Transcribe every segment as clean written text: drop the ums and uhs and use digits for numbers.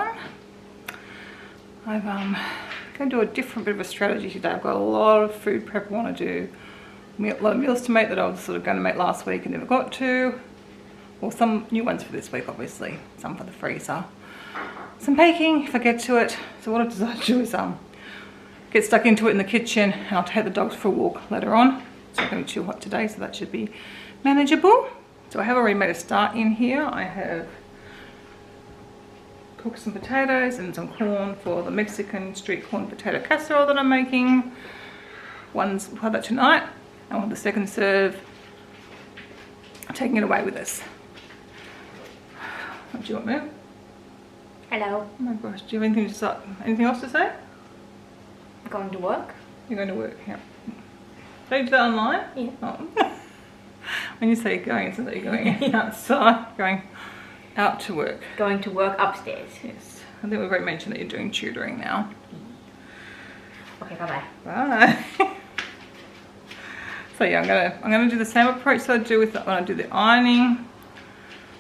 on. I'm going to do a different bit of a strategy today. I've got a lot of food prep I want to do. A lot of meals to make that I was sort of going to make last week and never got to. Well, some new ones for this week, obviously. Some for the freezer. Some baking if I get to it. So what I've decided to do is get stuck into it in the kitchen, and I'll take the dogs for a walk later on. It's not going to be too hot today, so that should be manageable. So I have already made a start in here. I have cooked some potatoes and some corn for the Mexican street corn potato casserole that I'm making. We'll have that tonight. I want the second serve. I'm taking it away with us. What do you want, Mel? Hello. Oh my gosh, do you have anything else to say? Going to work? You're going to work, yeah. Don't you do that online? Yeah. Oh. When you say going, it's not that you're going outside, going out to work. Going to work upstairs. Yes. I think we've already mentioned that you're doing tutoring now. Okay, bye-bye. Bye. So yeah, I'm gonna do the same approach that I do when I do the ironing.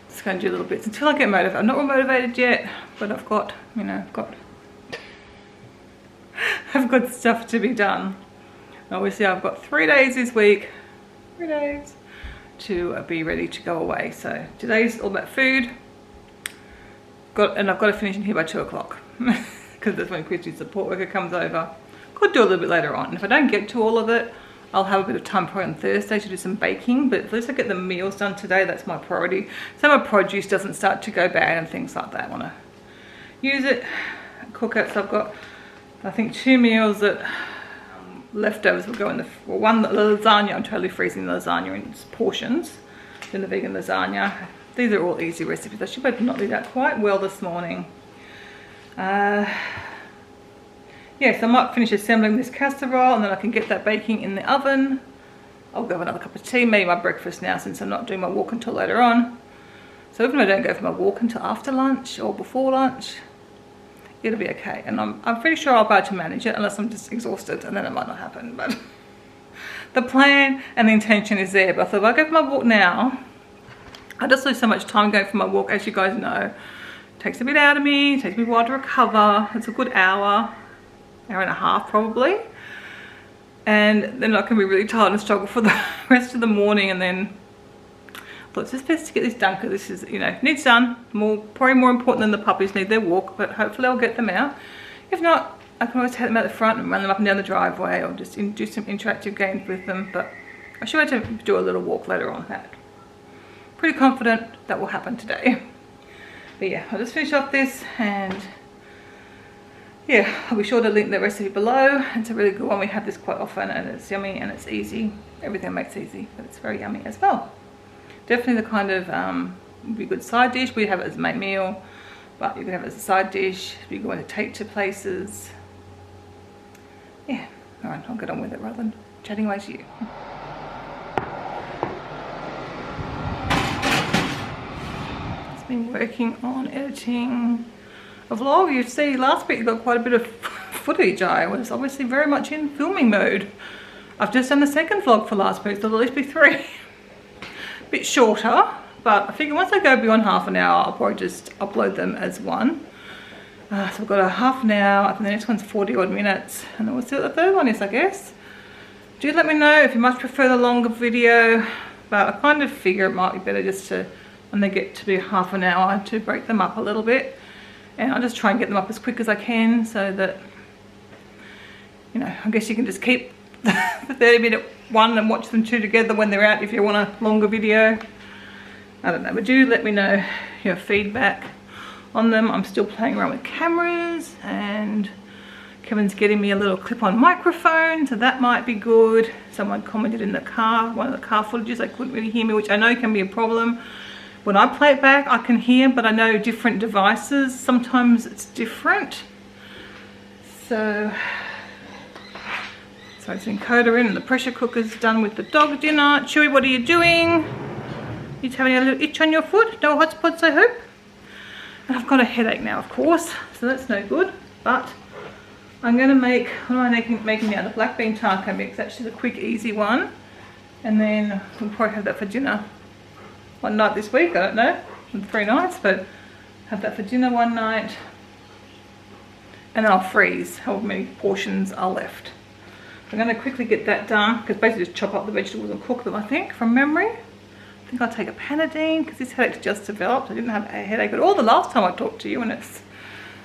Just gonna do little bits until I get motivated. I'm not real motivated yet, but I've got, you know, I've got stuff to be done. Obviously I've got 3 days this week, 3 days to be ready to go away. So today's all about food. And I've got to finish in here by 2 o'clock because that's when Christy's support worker comes over. Could do a little bit later on. And if I don't get to all of it, I'll have a bit of time probably on Thursday to do some baking, but at least I get the meals done today. That's my priority. So my produce doesn't start to go bad and things like that. I want to use it, cook it. So I've got, I think, 2 meals that leftovers will go in the, well, one, the lasagna. I'm totally freezing the lasagna in portions, in the vegan lasagna. These are all easy recipes. I should have not did that quite well this morning. Yes, I might finish assembling this casserole and then I can get that baking in the oven. I'll go have another cup of tea, maybe my breakfast now since I'm not doing my walk until later on. So even if I don't go for my walk until after lunch or before lunch, it'll be okay. And I'm pretty sure I'll be able to manage it unless I'm just exhausted, and then it might not happen. But the plan and the intention is there. But I thought if I go for my walk now, I just lose so much time going for my walk, as you guys know. It takes a bit out of me, it takes me a while to recover. It's a good hour and a half probably, and then I can be really tired and struggle for the rest of the morning. And then I thought it's just best to get this done because this is, you know, needs done. Probably more important than the puppies need their walk, but hopefully I'll get them out. If not, I can always take them out the front and run them up and down the driveway, or just do some interactive games with them. But I should have to do a little walk later on. Pretty confident that will happen today. But yeah, I'll just finish off this, and yeah, I'll be sure to link the recipe below. It's a really good one. We have this quite often and it's yummy and it's easy. Everything makes easy, but it's very yummy as well. Definitely the kind of would be a good side dish. We have it as a main meal, but you can have it as a side dish. You can go to take to places. Yeah, all right, I'll get on with it rather than chatting away to you. I've been working on editing a vlog. You see last week you got quite a bit of footage. I was obviously very much in filming mode. I've just done the second vlog for last week, so there'll at least be 3. A bit shorter, but I figure once I go beyond half an hour, I'll probably just upload them as one. So I've got a half an hour, I think the next one's 40 odd minutes, and then we'll see what the third one is, I guess. Do let me know if you much prefer the longer video, but I kind of figure it might be better just to, when they get to be half an hour, to break them up a little bit. And I'll just try and get them up as quick as I can so that, you know, I guess you can just keep the 30-minute one and watch them 2 together when they're out if you want a longer video. I don't know, but do let me know your feedback on them. I'm still playing around with cameras, and Kevin's getting me a little clip-on microphone, so that might be good. Someone commented in the car, one of the car footages, they couldn't really hear me, which I know can be a problem. When I play it back, I can hear, but I know different devices, sometimes it's different. So it's encoder in, and the pressure cooker's done with the dog dinner. Chewy, what are you doing? You're having a little itch on your foot? No hot spots, I hope? And I've got a headache now, of course, so that's no good. But I'm going to make, what am I making now? The black bean taco mix, actually the quick, easy one. And then we'll probably have that for dinner one night this week, I don't know, 3 nights, but have that for dinner one night. and then I'll freeze however many portions are left. I'm going to quickly get that done, because basically just chop up the vegetables and cook them, I think, from memory. I think I'll take a Panadeine, because this headache's just developed. I didn't have a headache at all the last time I talked to you, and it's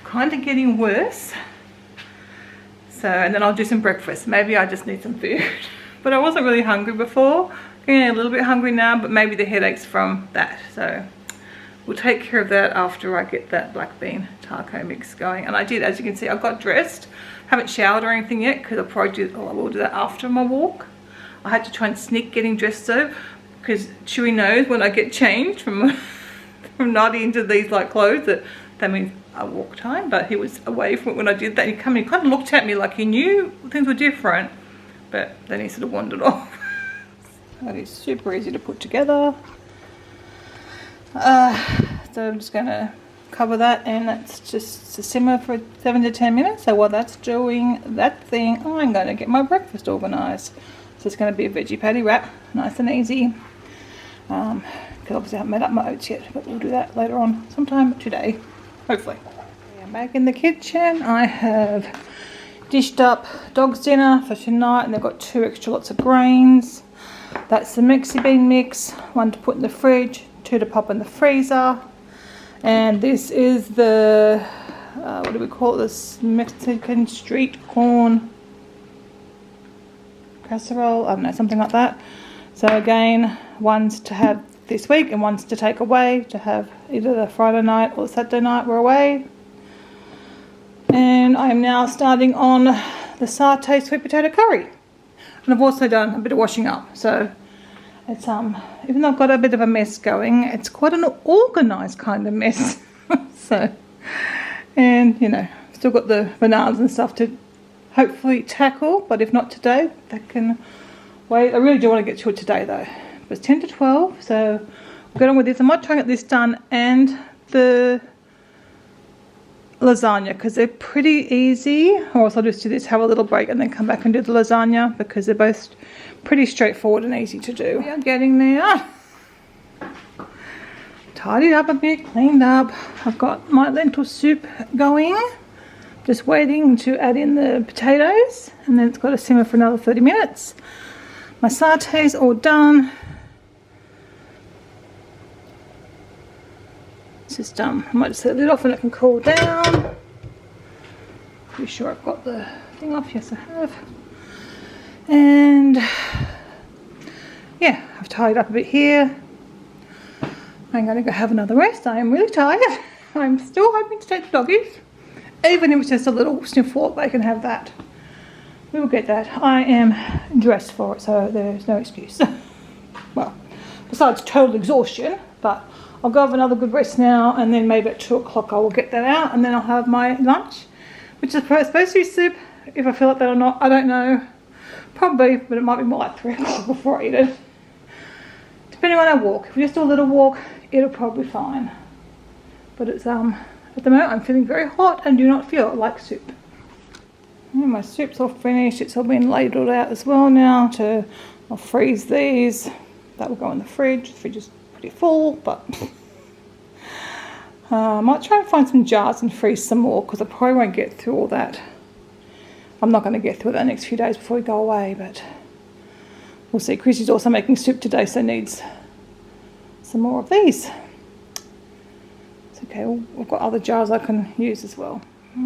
kind of getting worse. So, and then I'll do some breakfast. Maybe I just need some food. But I wasn't really hungry before. Getting a little bit hungry now, but maybe the headache's from that. So we'll take care of that after I get that black bean taco mix going. And I did, as you can see, I got dressed. Haven't showered or anything yet, because I will do that after my walk. I had to try and sneak getting dressed though, because Chewy knows when I get changed from Nadi into these like clothes that means a walk time. But he was away from it when I did that. He kind of looked at me like he knew things were different, but then he sort of wandered off. That is super easy to put together. So I'm just gonna cover that, and that's just to simmer for 7 to 10 minutes. So while that's doing that thing, I'm going to get my breakfast organised. So it's going to be a veggie patty wrap, nice and easy. Because obviously I haven't made up my oats yet, but we'll do that later on sometime today, hopefully. I'm back in the kitchen. I have dished up dog's dinner for tonight, and they've got 2 extra lots of grains. That's the Mexi bean mix, 1 to put in the fridge, 2 to pop in the freezer. And this is the, what do we call it, this Mexican street corn casserole, I don't know, something like that. So again, one's to have this week and one's to take away, to have either the Friday night or the Saturday night we're away. And I am now starting on the satay sweet potato curry. And I've also done a bit of washing up, so it's even though I've got a bit of a mess going, it's quite an organised kind of mess. So, and you know, still got the bananas and stuff to hopefully tackle, but if not today, that can wait. I really do want to get to it today though. But it's 10 to 12, so we'll get on with this. I might try and get this done and the lasagna, because they're pretty easy, or else I'll just do this, have a little break, and then come back and do the lasagna, because they're both pretty straightforward and easy to do. We are getting there. Tidied up a bit, cleaned up. I've got my lentil soup going, just waiting to add in the potatoes, and then it's got to simmer for another 30 minutes. My satay's all done. It's just I might just set the lid off and it can cool down. Pretty sure I've got the thing off. Yes, I have. And yeah, I've tied up a bit here. I'm going to go have another rest. I am really tired. I'm still hoping to take the doggies. Even if it's just a little sniff walk, they can have that. We will get that. I am dressed for it, so there's no excuse. Well, besides total exhaustion, but I'll go have another good rest now, and then maybe at 2 o'clock I will get that out, and then I'll have my lunch, which is supposed to be soup. If I feel like that or not, I don't know. Probably, but it might be more like 3 o'clock before I eat it. Depending on our walk. If we just do a little walk, it'll probably be fine. But it's at the moment I'm feeling very hot and do not feel like soup. Yeah, my soup's all finished. It's all been ladled out as well now. I'll freeze these. That will go in the fridge. The fridge is pretty full, but I might try and find some jars and freeze some more, because I probably won't get through all that. I'm not going to get through that next few days before we go away, but we'll see. Chrissy's also making soup today, so needs some more of these. It's okay, we've got other jars I can use as well.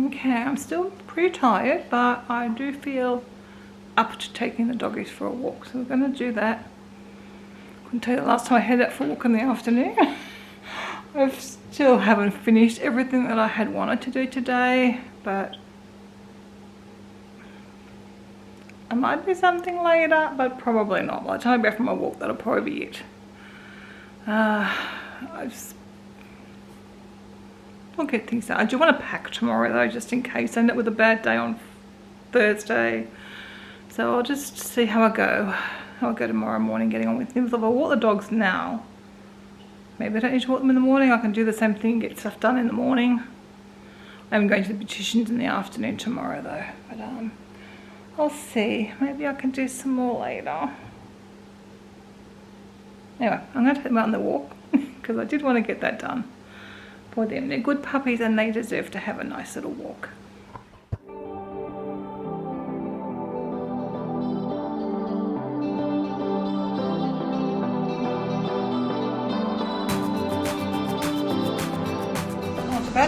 Okay, I'm still pretty tired, but I do feel up to taking the doggies for a walk, so we're going to do that. I couldn't tell you the last time I had out for a walk in the afternoon. I still haven't finished everything that I had wanted to do today, but I might do something later, but probably not. By the time I get back from my walk, that'll probably be it. I'll get things done. I do want to pack tomorrow though, just in case I end up with a bad day on Thursday. So I'll just see how I go. I'll go tomorrow morning getting on with things. If I walk the dogs now, maybe I don't need to walk them in the morning. I can do the same thing, get stuff done in the morning. I'm going to the beauticians in the afternoon tomorrow though. But I'll see. Maybe I can do some more later. Anyway, I'm going to take them out on the walk because I did want to get that done for them. They're good puppies and they deserve to have a nice little walk.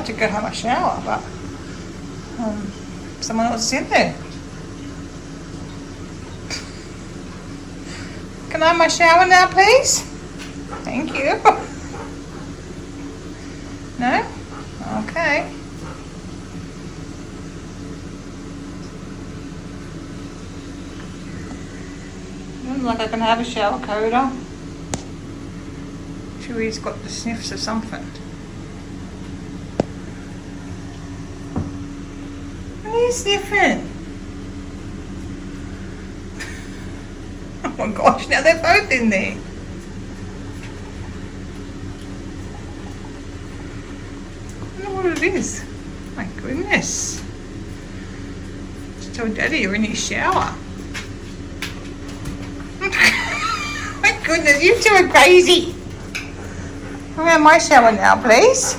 like to go have a shower, but someone else is in there. Can I have my shower now, please? Thank you. No? Okay. Looks like I can have a shower, Coda. Chewy's got the sniffs of something. What are you sniffing? Oh my gosh, now they're both in there. I don't know what it is. My goodness. Just tell Daddy you're in his shower. My goodness, you two are crazy. I'll have my shower now, please.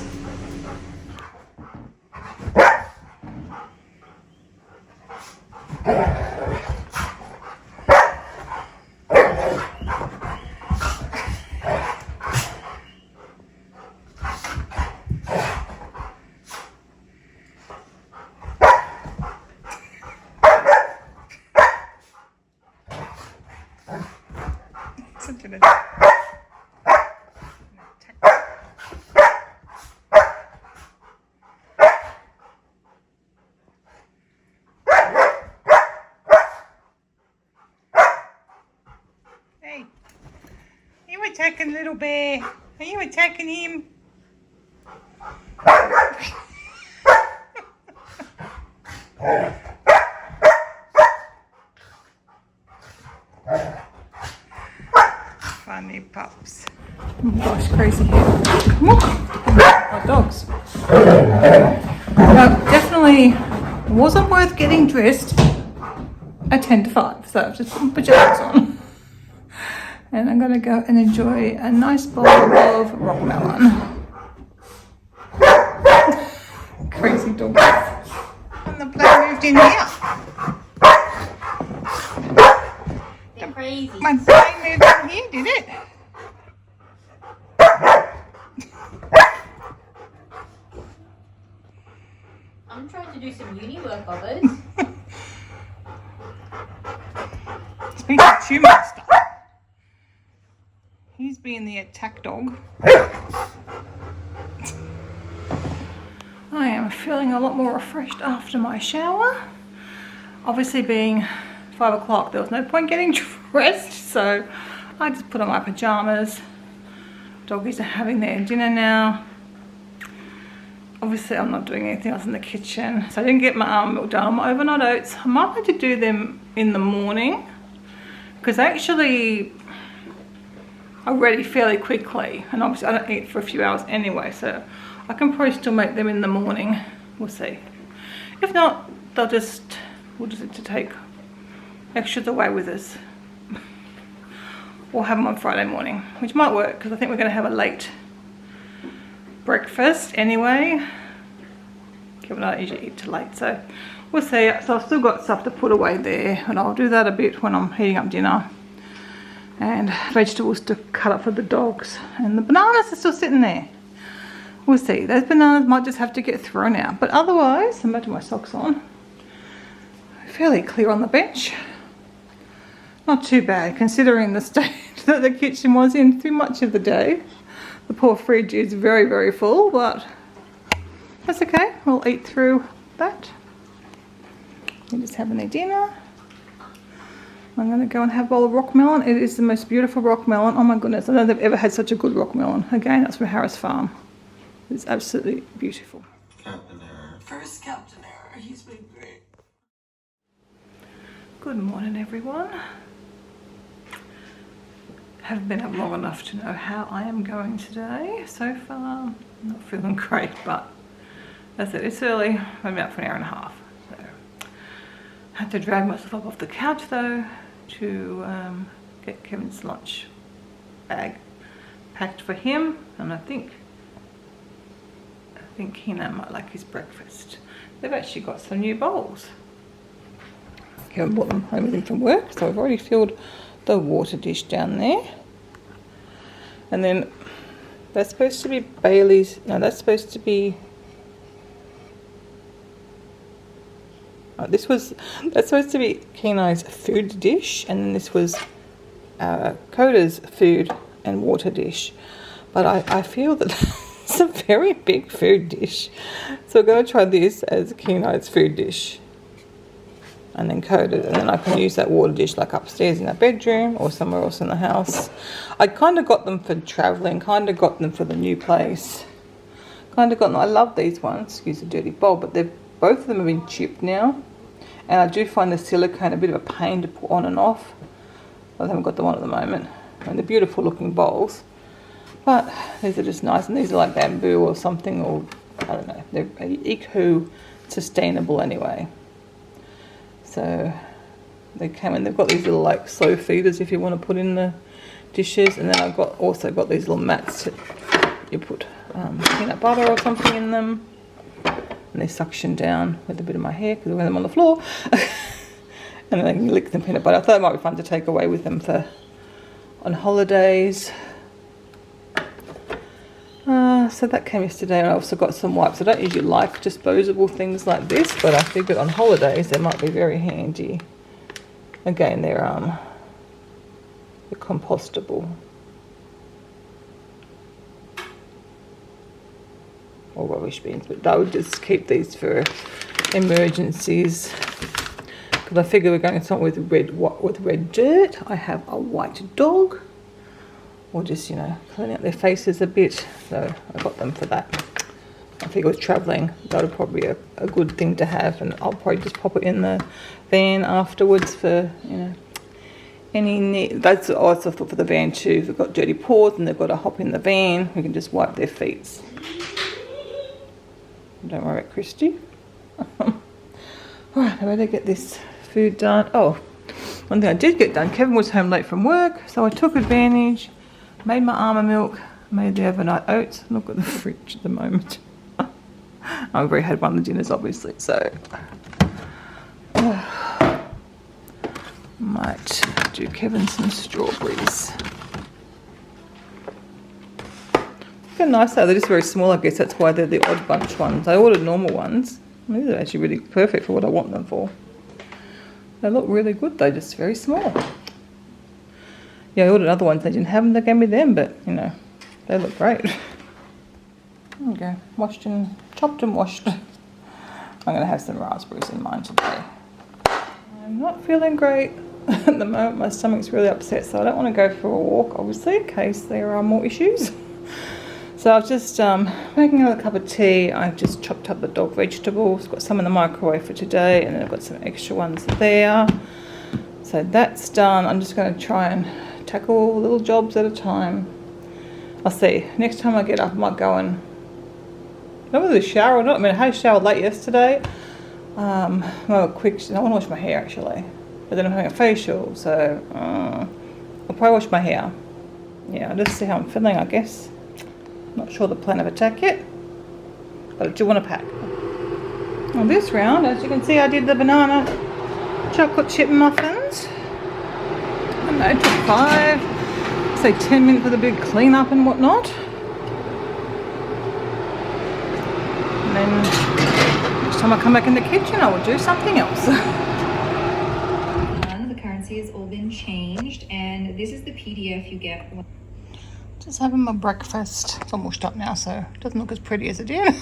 Hey, are you attacking little bear? Are you attacking him? Funny pups. Oh my gosh, crazy here. Come on. Oh, dogs. No, definitely wasn't worth getting dressed at 10 to 5, so I've just put my pajamas on. And I'm going to go and enjoy a nice bowl of rock melon. Crazy dog. And the plane moved in here. They're crazy. My plane moved in here, did it? I'm trying to do some uni work, Bobbers. Speaking of Chew Master, he's being the attack dog. I am feeling a lot more refreshed after my shower. Obviously being 5 o'clock, there was no point getting dressed, so I just put on my pajamas. Doggies are having their dinner now. Obviously I'm not doing anything else in the kitchen, so I didn't get my almond milk done. My overnight oats, I might have to do them in the morning because actually are ready fairly quickly, and obviously I don't eat for a few hours anyway, so I can probably still make them in the morning. We'll see. If not, we'll just have to take extras away with us or have them on Friday morning, which might work because I think we're going to have a late breakfast anyway. Kevin and I usually eat too late, so we'll see. So I've still got stuff to put away there, and I'll do that a bit when I'm heating up dinner. And vegetables to cut up for the dogs, and the bananas are still sitting there. We'll see. Those bananas might just have to get thrown out, but otherwise, I'm back to my socks on. Fairly clear on the bench. Not too bad considering the state that the kitchen was in through much of the day. The poor fridge is very, very full, but that's okay. We'll eat through that. We're just having their dinner. I'm going to go and have a bowl of rock melon. It is the most beautiful rock melon. Oh my goodness, I don't think I've ever had such a good rock melon. Again, that's from Harris Farm. It's absolutely beautiful. Captain Error. First Captain Error. He's been great. Good morning, everyone. Haven't been up long enough to know how I am going today. So far, I'm not feeling great, but that's it. It's early. I'm out for an hour and a half. So I had to drag myself up off the couch though to get Kevin's lunch bag packed for him, and I think Hina might like his breakfast. They've actually got some new bowls. Kevin brought them home with him from work, so I've already filled the water dish down there. And then that's supposed to be Bailey's, no, that's supposed to be That's supposed to be Kenai's food dish, and then this was Coda's food and water dish. But I feel that it's a very big food dish. So I'm going to try this as Kenai's food dish. And then Coda, and then I can use that water dish like upstairs in our bedroom or somewhere else in the house. I kind of got them for travelling, kind of got them for the new place. Kind of got them. I love these ones, excuse the dirty bowl, but both of them have been chipped now. And I do find the silicone a bit of a pain to put on and off. I haven't got them on at the moment. And they're beautiful looking bowls. But these are just nice, and these are like bamboo or something, or I don't know. They're eco-sustainable anyway. So they came and they've got these little like slow feeders if you want to put in the dishes, and then I've also got these little mats that you put peanut butter or something in them, and they suction down with a bit of my hair because I wear them on the floor, and then I can lick the peanut butter. I thought it might be fun to take away with them on holidays. So that came yesterday, and I also got some wipes. I don't usually like disposable things like this, but I figured on holidays they might be very handy. Again, they're compostable. Or rubbish bins, but I would just keep these for emergencies. Because I figure we're going somewhere with red dirt. I have a white dog. Or just, you know, clean out their faces a bit. So I got them for that. I think I was travelling. That would probably be a good thing to have. And I'll probably just pop it in the van afterwards for, you know, any need. That's also thought for the van too. If they've got dirty paws and they've got to hop in the van, we can just wipe their feet. Don't worry about Christy. Alright, I better get this food done. Oh, one thing I did get done. Kevin was home late from work, so I took advantage. Made my almond milk, made the overnight oats. Look at the fridge at the moment. I've already had one of the dinners, obviously, so might do Kevin some strawberries. They're nice though, they're just very small. I guess that's why they're the odd bunch ones. I ordered normal ones. These are actually really perfect for what I want them for. They look really good though, just very small. Yeah, I ordered other ones, they didn't have them, they gave me them, but, you know, they look great. There we go, chopped and washed. I'm going to have some raspberries in mine today. I'm not feeling great at the moment, my stomach's really upset, so I don't want to go for a walk, obviously, in case there are more issues. So I was just making another cup of tea. I've just chopped up the dog vegetables, got some in the microwave for today, and then I've got some extra ones there. So that's done. I'm just going to try and tackle little jobs at a time. I'll see. Next time I get up, I might go and, I don't know whether to shower or not. I mean, I had a shower late yesterday. I want to wash my hair actually, but then I'm having a facial, so I'll probably wash my hair. Yeah, I'll just see how I'm feeling, I guess. Not sure the plan of attack yet, but I do want to pack. On this round, as you can see, I did the banana chocolate chip muffins. And they took 10 minutes with a big clean up and whatnot. And then next time I come back in the kitchen, I will do something else. The currency has all been changed, and this is the PDF you get. Just having my breakfast. It's almost up now, so it doesn't look as pretty as it did.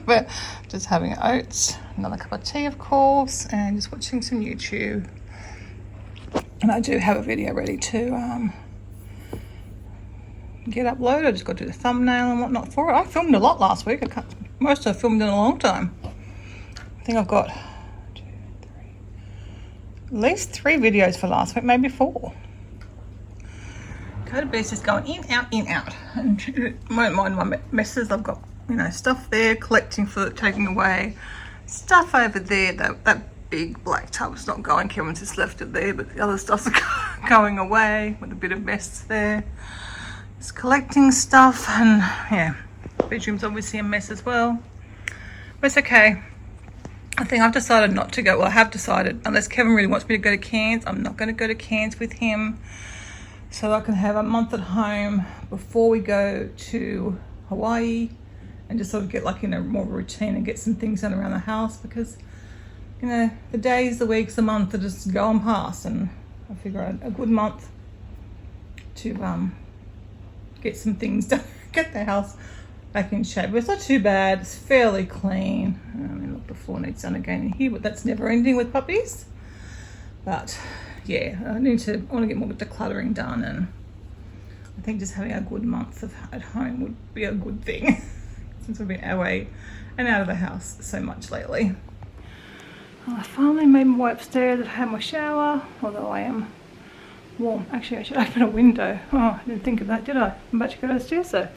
But just having oats, another cup of tea, of course, and just watching some YouTube. And I do have a video ready to get uploaded. I just got to do the thumbnail and whatnot for it. I filmed a lot last week. Most I filmed in a long time. I think I've got at least 3 videos for last week, maybe 4. Coda Beast is going in, out. And I won't mind my messes. I've got, you know, stuff there, collecting for taking away. Stuff over there, that big black tub's not going. Kevin's just left it there, but the other stuff's going away with a bit of mess there. Just collecting stuff, and yeah, bedroom's obviously a mess as well. But it's okay. I think I've decided not to go. Well, I have decided, unless Kevin really wants me to go to Cairns, I'm not going to go to Cairns with him. So I can have a month at home before we go to Hawaii, and just sort of get like in a more routine and get some things done around the house, because you know, the days, the weeks, the month are just going past, and I figure a good month to get some things done, get the house back in shape. But it's not too bad, it's fairly clean. I mean, look, the floor needs done again in here, but that's never ending with puppies. But yeah, I want to get more decluttering done, and I think just having a good month at home would be a good thing since we've been away and out of the house so much lately. Well, I finally made my way upstairs. I've had my shower, although I am warm. Actually, I should open a window. Oh, I didn't think of that, did I? I'm about to go downstairs, so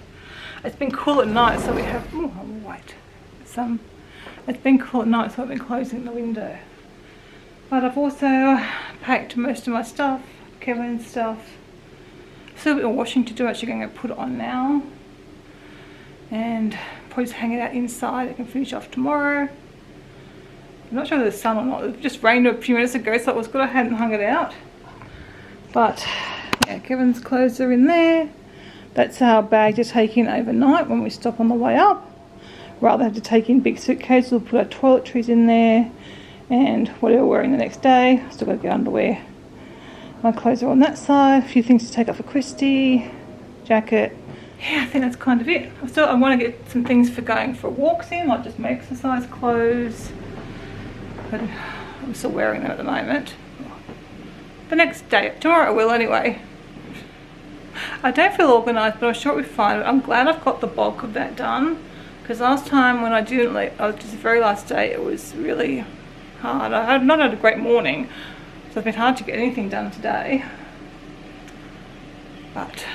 it's been cool at night, so we have. Oh, wait. It's been cool at night, so I've been closing the window. But I've also packed most of my stuff, Kevin's stuff. Still a bit of washing to do. Actually, going to put it on now, and probably just hang it out inside. I can finish off tomorrow. I'm not sure if there's sun or not. It just rained a few minutes ago, so it was good I hadn't hung it out. But yeah, Kevin's clothes are in there. That's our bag to take in overnight when we stop on the way up. Rather than have to take in big suitcases, we'll put our toiletries in there and whatever we're wearing the next day. Still got to get underwear. My clothes are on that side. A few things to take off for Christy. Jacket. Yeah, I think that's kind of it. I want to get some things for going for walks in, like just my exercise clothes. But I'm still wearing them at the moment. The next day, tomorrow I will anyway. I don't feel organised, but I'm sure it'll be fine. I'm glad I've got the bulk of that done, because last time when I didn't leave, just the very last day, it was really hard. I had not had a great morning, so it's been hard to get anything done today. But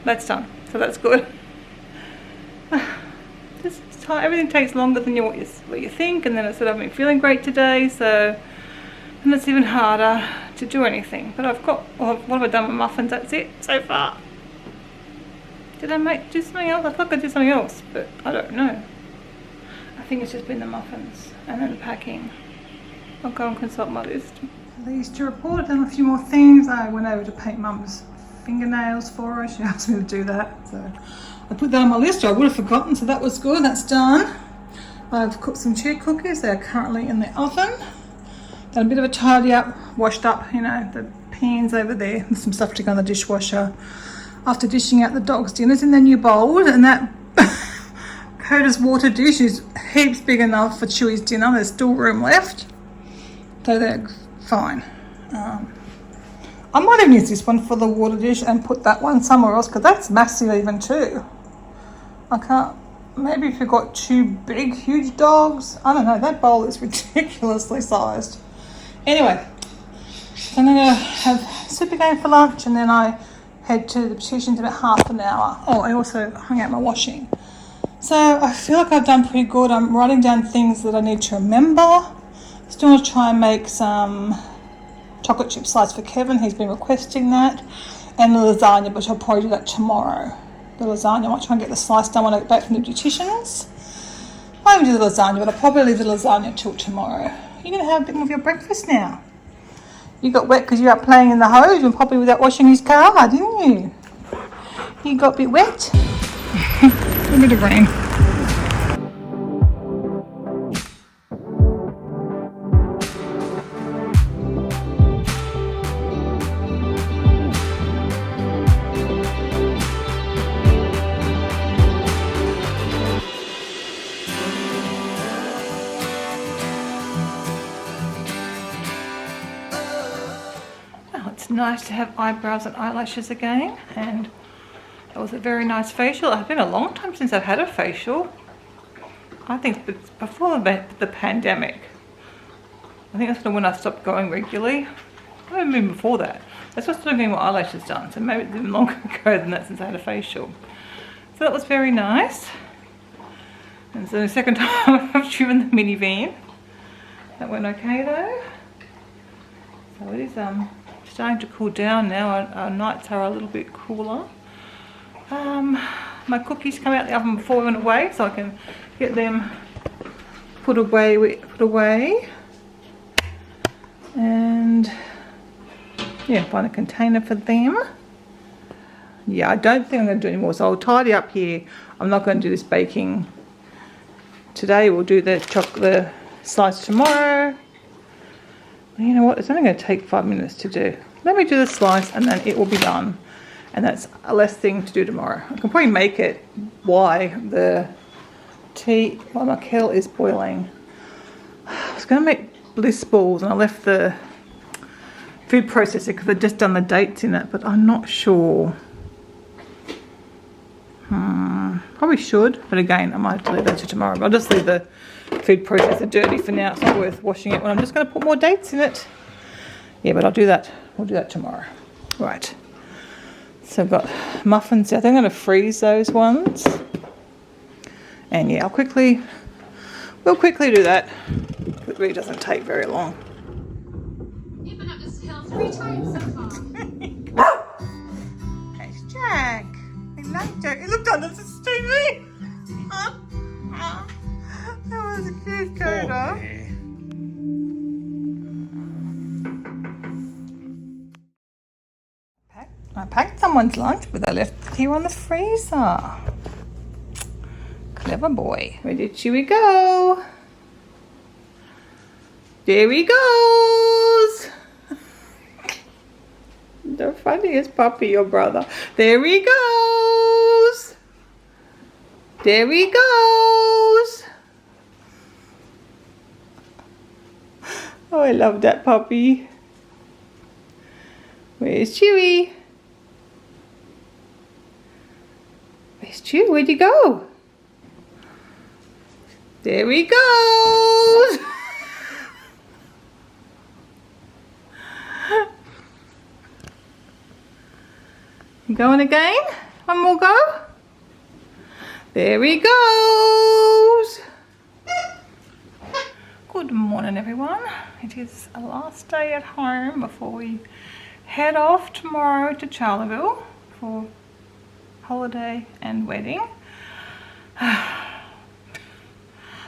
that's done, so that's good. Everything takes longer than what you think, and then I said I've been feeling great today, so and it's even harder to do anything. But I've got, what have I done with muffins? That's it so far. Did I do something else? I thought I did something else, but I don't know. I think it's just been the muffins and then the packing. I'll go and consult my list. These to report. I've done a few more things. I went over to paint Mum's fingernails for her. She asked me to do that, so I put that on my list. I would have forgotten, so that was good. That's done. I've cooked some cheese cookies. They're currently in the oven. Done a bit of a tidy up, washed up, you know, the pans over there, and some stuff to go in the dishwasher. After dishing out the dog's dinners in their new bowl, and that Coda's water dish is heaps big enough for Chewy's dinner. There's still room left, so they're fine. I might even use this one for the water dish and put that one somewhere else, because that's massive even too. I can't, maybe if you've got two big, huge dogs, I don't know, that bowl is ridiculously sized. Anyway, so I'm going to have soup again for lunch, and then I head to the beauticians in about half an hour. Oh, I also hung out my washing. So I feel like I've done pretty good. I'm writing down things that I need to remember. Still want to try and make some chocolate chip slice for Kevin. He's been requesting that. And the lasagna, but I'll probably do that tomorrow. The lasagna, I might try and get the slice done when I get back from the beauticians. I won't do the lasagna, but I'll probably leave the lasagna until tomorrow. You're going to have a bit more of your breakfast now. You got wet because you were playing in the hose and probably without washing his car, didn't you? You got a bit wet. A bit of rain. It's nice to have eyebrows and eyelashes again, and that was a very nice facial. It's been a long time since I've had a facial. I think it's before the pandemic. I think that's when I stopped going regularly. I haven't been before that. That's what started getting my eyelashes done, so maybe it's been longer ago than that since I had a facial. So that was very nice. And so the second time I've driven the minivan. That went okay though. So it is starting to cool down now. Our nights are a little bit cooler. My cookies come out the oven before we went away, so I can get them put away. And yeah, find a container for them. Yeah, I don't think I'm going to do any more, so I'll tidy up here. I'm not going to do this baking today. We'll do the slice tomorrow. You know what? It's only going to take 5 minutes to do. Let me do the slice and then it will be done. And that's a less thing to do tomorrow. I can probably make it while my kettle is boiling. I was going to make bliss balls and I left the food processor because I've just done the dates in it, but I'm not sure. Probably should, but again, I might have to leave that to tomorrow. But I'll just leave the food processor dirty for now. It's not worth washing it when I'm just going to put more dates in it. Yeah, but I'll do that. We'll do that tomorrow. Right. So I've got muffins. I think I'm going to freeze those ones. And yeah, we'll quickly do that. It really doesn't take very long. You've been up this hill 3 times so far. It's Jack. I like Jack. He looked under the TV. That was a cute coda. I packed someone's lunch, but I left it here on the freezer. Clever boy. Where did Chewie go? There he goes. The funniest puppy, your brother. There he goes. There he goes. Oh, I love that puppy. Where's Chewie? Where's Chewie? Where'd he go? There he goes. You going again? One more go? There he goes. Good morning, everyone. It is a last day at home before we head off tomorrow to Charleville for holiday and wedding.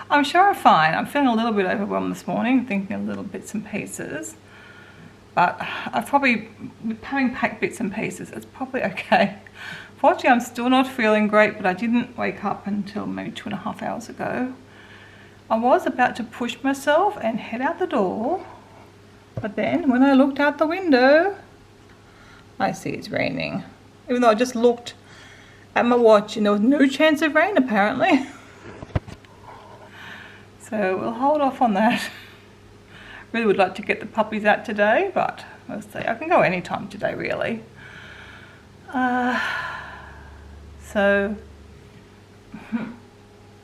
I'm sure I'm fine. I'm feeling a little bit overwhelmed this morning, thinking of little bits and pieces. But I've probably, having packed bits and pieces, it's probably okay. Fortunately, I'm still not feeling great, but I didn't wake up until maybe 2.5 hours ago. I was about to push myself and head out the door, but then when I looked out the window, I see it's raining. Even though I just looked at my watch and there was no chance of rain apparently. So we'll hold off on that. Really would like to get the puppies out today, but let's see, I can go anytime today really. So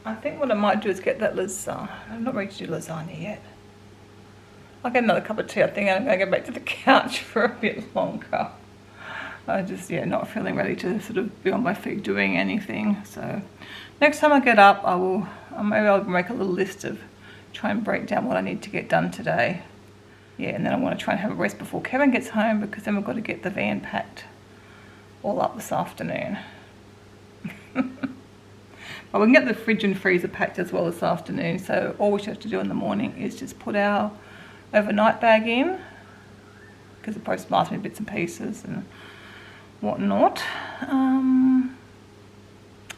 I think what I might do is get that lasagna. I'm not ready to do lasagna yet. I'll get another cup of tea. I think I'm going to go back to the couch for a bit longer. I just, yeah, not feeling ready to sort of be on my feet doing anything. So next time I get up, I will, maybe I'll make a little list of, try and break down what I need to get done today. Yeah, and then I want to try and have a rest before Kevin gets home, because then we've got to get the van packed all up this afternoon. But we can get the fridge and freezer packed as well this afternoon, so all we have to do in the morning is just put our overnight bag in, because the post last minute bits and pieces and whatnot.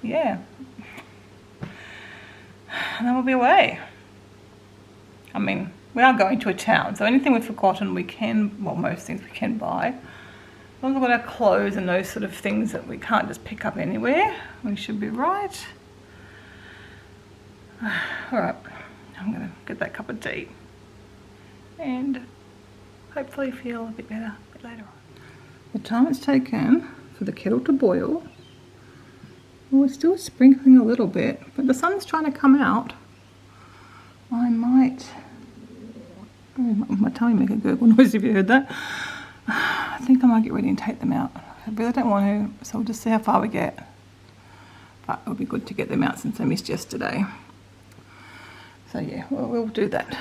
Yeah, and then we'll be away. I mean, we are going to a town, so anything we've forgotten we can, well, most things we can buy. As long as we've got our clothes and those sort of things that we can't just pick up anywhere, we should be right. Alright, I'm going to get that cup of tea and hopefully feel a bit better a bit later on. The time it's taken for the kettle to boil, well, it's still sprinkling a little bit, but the sun's trying to come out. I might, oh, my tummy make a gurgle noise if you heard that. I think I might get ready and take them out. I really don't want to, so we'll just see how far we get. But it would be good to get them out since I missed yesterday. So yeah, we'll do that.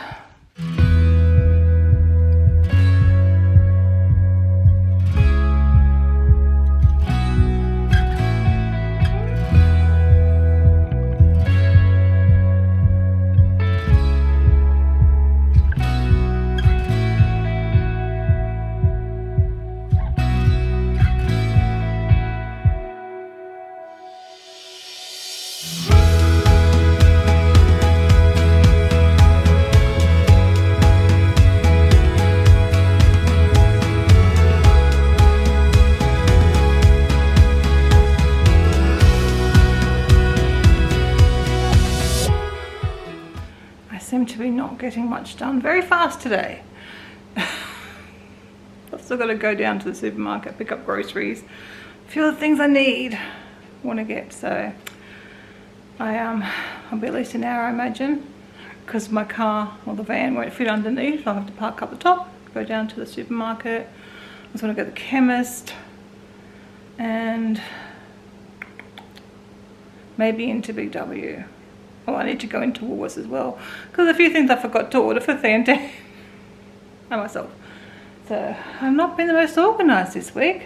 not getting much done very fast today. I've still got to go down to the supermarket, pick up groceries, a few of the things I want to get. So I'll be at least an hour, I imagine, because my car or the van won't fit underneath. I'll have to park up the top, go down to the supermarket. I just want to go to the chemist and maybe into Big W. Oh, I need to go into Woolworths as well, because a few things I forgot to order for Thea and myself. So I've not been the most organised this week.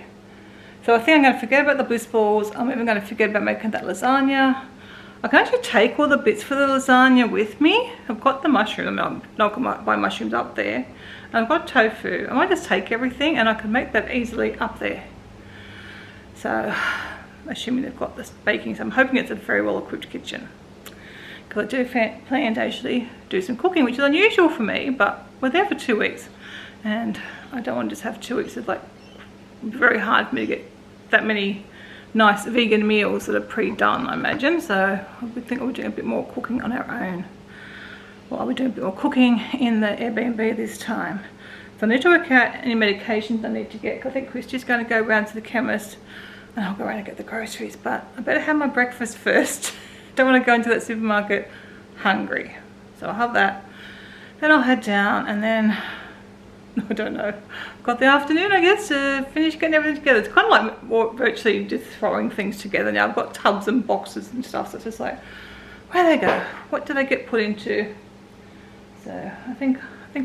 So I think I'm going to forget about the bliss balls. I'm even going to forget about making that lasagna. I can actually take all the bits for the lasagna with me. I've got the mushroom. I'm not going to buy mushrooms up there. And I've got tofu. I might just take everything and I can make that easily up there. So assuming they've got this baking, so I'm hoping it's a very well equipped kitchen. Because I do plan to actually do some cooking, which is unusual for me, but we're there for 2 weeks. And I don't want to just have 2 weeks of like, very hard for me to get that many nice vegan meals that are pre-done, I imagine. So I would think we're doing a bit more cooking on our own. Well, I'll be doing a bit more cooking in the Airbnb this time. So I need to work out any medications I need to get, because I think Christy's going to go around to the chemist and I'll go around and get the groceries. But I better have my breakfast first. Don't want to go into that supermarket hungry. So I'll have that. Then I'll head down and then I don't know. I've got the afternoon, I guess, to finish getting everything together. It's kind of like more virtually just throwing things together now. I've got tubs and boxes and stuff, so it's just like, where do they go? What do they get put into? So I think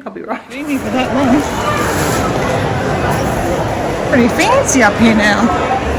I'll be right. Eating for that long. Pretty fancy up here now.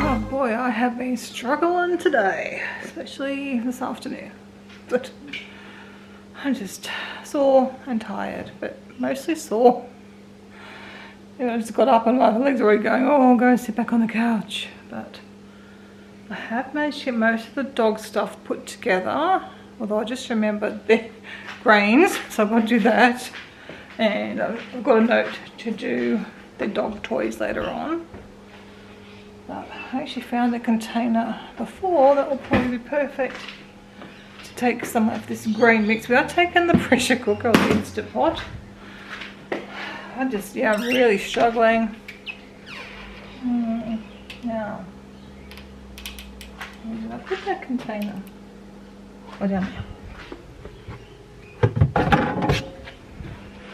Oh boy, I have been struggling today, especially this afternoon. But I'm just sore and tired, but mostly sore. You know, I just got up and my legs are already going, oh, I'll go and sit back on the couch. But I have managed to get most of the dog stuff put together, although I just remembered the grains, so I've got to do that. And I've got a note to do the dog toys later on. But I actually found a container before that will probably be perfect to take some of this grain mix without taking the pressure cooker or the Instant Pot. I'm just, yeah, I'm really struggling. Now, where did I put that container? Oh, down there.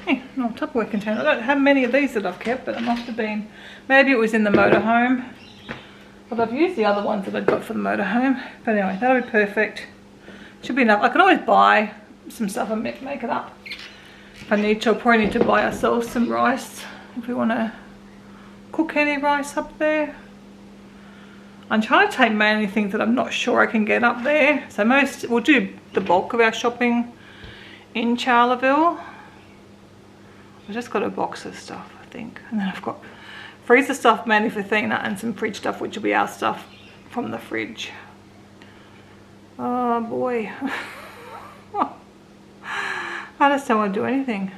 Hey, no, Tupperware container. I don't have many of these that I've kept, but it must have been, maybe it was in the motorhome. But I've used the other ones that I got for the motorhome. But anyway, that'll be perfect. Should be enough. I can always buy some stuff and make it up. If I need to, I'll probably need to buy ourselves some rice if we want to cook any rice up there. I'm trying to take mainly things that I'm not sure I can get up there. So we'll do the bulk of our shopping in Charleville. I've just got a box of stuff, I think. And then I've got freezer stuff mainly for Athena and some fridge stuff, which will be our stuff from the fridge. Oh boy. I just don't want to do anything.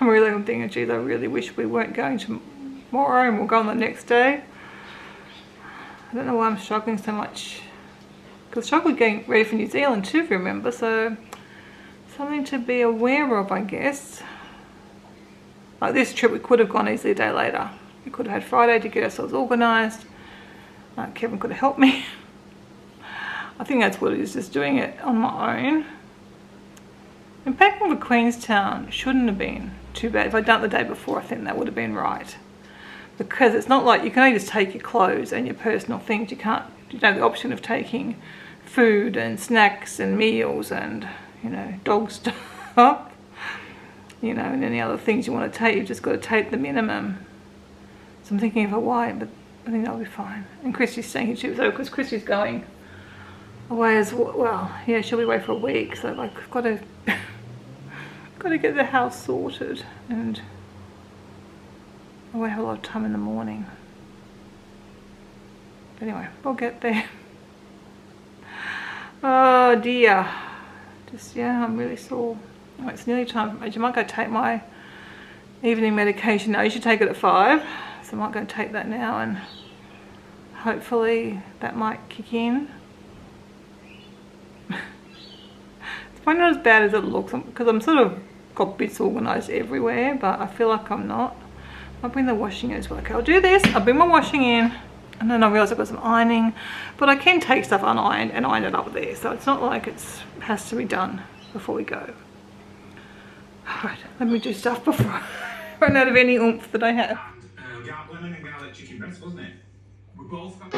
I'm really thinking, geez, I really wish we weren't going tomorrow and we'll go on the next day. I don't know why I'm struggling so much. Because I struggled getting ready for New Zealand too, if you remember. So, something to be aware of, I guess. Like this trip, we could have gone easily a day later. We could have had Friday to get ourselves organised. Kevin could have helped me. I think that's what it is, just doing it on my own. And packing for Queenstown shouldn't have been too bad. If I'd done it the day before, I think that would have been right. Because it's not like you can only just take your clothes and your personal things. You don't have the option of taking food and snacks and meals and, you know, dog stuff, you know, and any other things you want to take. You've just got to take the minimum. So I'm thinking of Hawaii, but I think that'll be fine. And Christy's staying here too, so because Christy's going away as well. Yeah, she'll be away for a week, so I've got to get the house sorted, and I won't have a lot of time in the morning. But anyway, we'll get there. Oh dear. Just, yeah, I'm really sore. Oh, it's nearly time. I might go take my evening medication now. You should take it at 5. So I might go take that now and hopefully that might kick in. It's probably not as bad as it looks because I'm sort of got bits organised everywhere, but I feel like I'm not. I'll bring the washing in as well. Okay, I'll do this. I'll bring my washing in, and then I realise I've got some ironing, but I can take stuff unironed and iron it up there, so it's not like it has to be done before we go. Alright, let me do stuff before I run out of any oomph that I have. Garlic lemon and garlic chicken breast, wasn't it? We both got